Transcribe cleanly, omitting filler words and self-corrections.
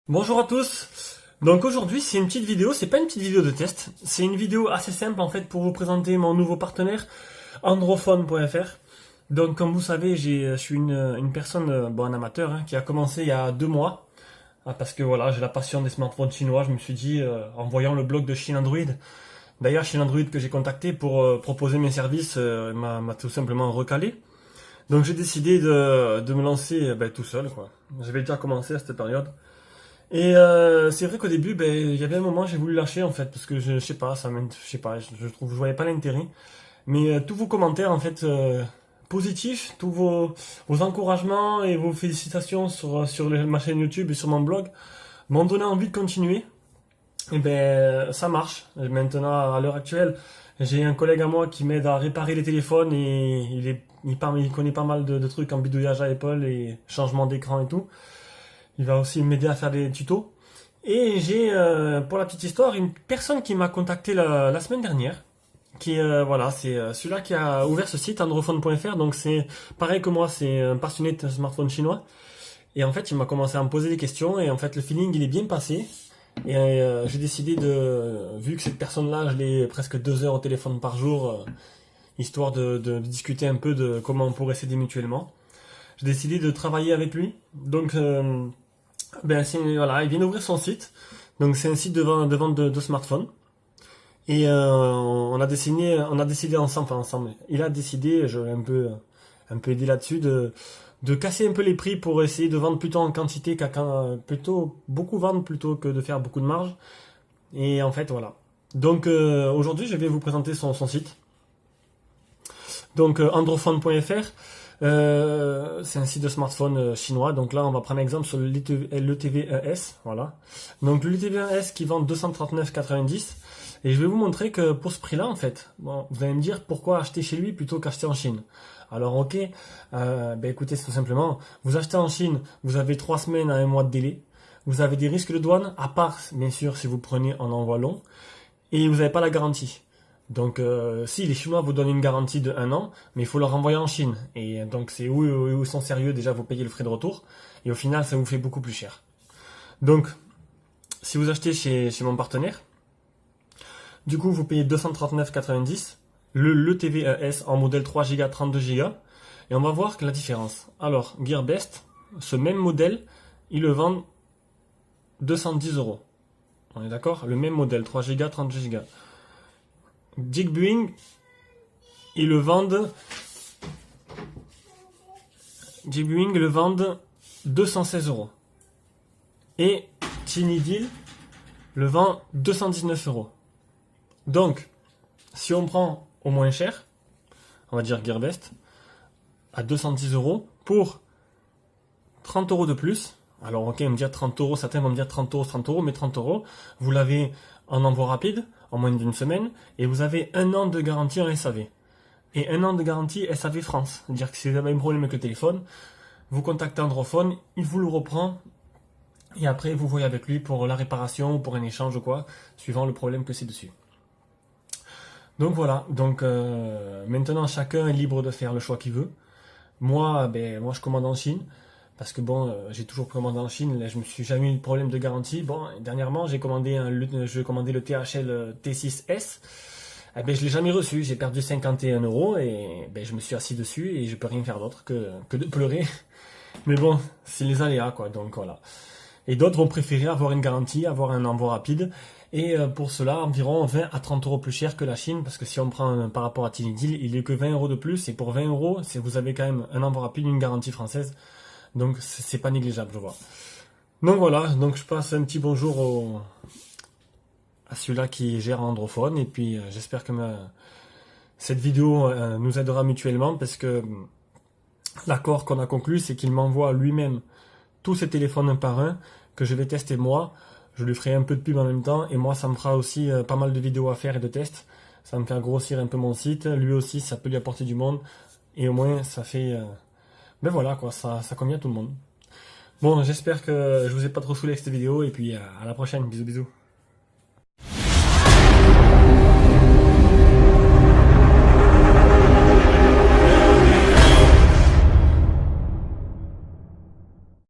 Bonjour à tous. Donc aujourd'hui c'est une petite vidéo, c'est pas une petite vidéo de test, c'est une vidéo assez simple en fait pour vous présenter mon nouveau partenaire Androphone.fr. Donc comme vous savez, je suis une personne, un amateur qui a commencé il y a 2 mois. Parce que voilà, j'ai la passion des smartphones chinois. Je me suis dit en voyant le blog de Chine Android. D'ailleurs Chine Android que j'ai contacté pour proposer mes services m'a tout simplement recalé. Donc j'ai décidé de me lancer tout seul quoi. J'avais déjà commencé à cette période. Et c'est vrai qu'au début, il y avait un moment j'ai voulu lâcher en fait parce que je sais pas, je sais pas, je trouve je voyais pas l'intérêt. Mais tous vos commentaires en fait positifs, vos encouragements et vos félicitations sur ma chaîne YouTube et sur mon blog m'ont donné envie de continuer. Et ça marche. Et maintenant à l'heure actuelle, j'ai un collègue à moi qui m'aide à réparer les téléphones et il connaît pas mal de trucs en bidouillage à Apple et changement d'écran et tout. Il va aussi m'aider à faire des tutos. Et j'ai, pour la petite histoire, une personne qui m'a contacté la semaine dernière. Voilà, c'est celui-là qui a ouvert ce site, androphone.fr. Donc c'est pareil que moi, c'est un passionné de smartphone chinois. Et en fait, il m'a commencé à me poser des questions. Et en fait, le feeling, il est bien passé. Et j'ai décidé vu que cette personne-là, je l'ai presque 2 heures au téléphone par jour, histoire de discuter un peu de comment on pourrait s'aider mutuellement. J'ai décidé de travailler avec lui. Donc, voilà, il vient d'ouvrir son site. Donc c'est un site de vente de smartphones. Et on a décidé ensemble, enfin ensemble. Il a décidé, je l'ai un peu aidé là-dessus, de casser un peu les prix pour essayer de vendre plutôt en quantité plutôt beaucoup vendre plutôt que de faire beaucoup de marge. Et en fait voilà. Donc aujourd'hui je vais vous présenter son site. Donc androphone.fr. C'est un site de smartphone chinois. Donc là, on va prendre exemple sur l'ETV1S. Voilà. Donc l'ETV1S qui vend 239,90. Et je vais vous montrer que pour ce prix-là, en fait, bon, vous allez me dire pourquoi acheter chez lui plutôt qu'acheter en Chine. Alors ok, écoutez, c'est tout simplement, vous achetez en Chine, vous avez 3 semaines à 1 mois de délai. Vous avez des risques de douane, à part, bien sûr, si vous prenez en envoi long. Et vous n'avez pas la garantie. Donc, si les Chinois vous donnent une garantie de 1 an, mais il faut leur renvoyer en Chine. Et donc, c'est où ils sont sérieux, déjà vous payez le frais de retour. Et au final, ça vous fait beaucoup plus cher. Donc, si vous achetez chez mon partenaire, du coup, vous payez 239,90. Le TV1S en modèle 3 Go, 32 Go. Et on va voir que la différence. Alors, Gearbest, ce même modèle, ils le vendent 210 euros. On est d'accord? Le même modèle, 3 Go, 32 Go. Jigbuing, ils le vendent. Jigbuing le vendent 216 euros. Et Chinidil le vend 219 euros. Donc, si on prend au moins cher, on va dire Gearbest, à 210 euros pour 30 euros de plus. Alors, ok, on me dire 30 euros, certains vont me dire 30 euros, mais 30 euros, vous l'avez en envoi rapide, en moins d'une semaine, et vous avez 1 an de garantie en SAV. Et 1 an de garantie SAV France. C'est-à-dire que si vous avez un problème avec le téléphone, vous contactez Androphone, il vous le reprend, et après vous voyez avec lui pour la réparation ou pour un échange ou quoi, suivant le problème que c'est dessus. Donc voilà, donc maintenant chacun est libre de faire le choix qu'il veut. Moi, je commande en Chine. Parce que bon, j'ai toujours commandé en Chine, là, je me suis jamais eu de problème de garantie. Bon, dernièrement, j'ai commandé le THL T6S. Je l'ai jamais reçu, j'ai perdu 51 euros et je me suis assis dessus et je peux rien faire d'autre que de pleurer. Mais bon, c'est les aléas quoi, donc voilà. Et d'autres vont préférer avoir une garantie, avoir un envoi rapide. Et pour cela, environ 20 à 30 euros plus cher que la Chine, parce que si on prend par rapport à Tinidil, il est que 20 euros de plus, et pour 20 euros, vous avez quand même un envoi rapide, une garantie française. Donc c'est pas négligeable, je vois. Donc voilà, donc je passe un petit bonjour à celui-là qui gère Androphone, et puis j'espère que cette vidéo nous aidera mutuellement, parce que l'accord qu'on a conclu, c'est qu'il m'envoie lui-même tous ses téléphones un par un, que je vais tester moi. Je lui ferai un peu de pub en même temps, et moi ça me fera aussi pas mal de vidéos à faire et de tests. Ça va me faire grossir un peu mon site, lui aussi ça peut lui apporter du monde, et au moins ça fait... voilà quoi, ça convient à tout le monde. Bon, j'espère que je vous ai pas trop saoulé avec cette vidéo, et puis à la prochaine, bisous bisous.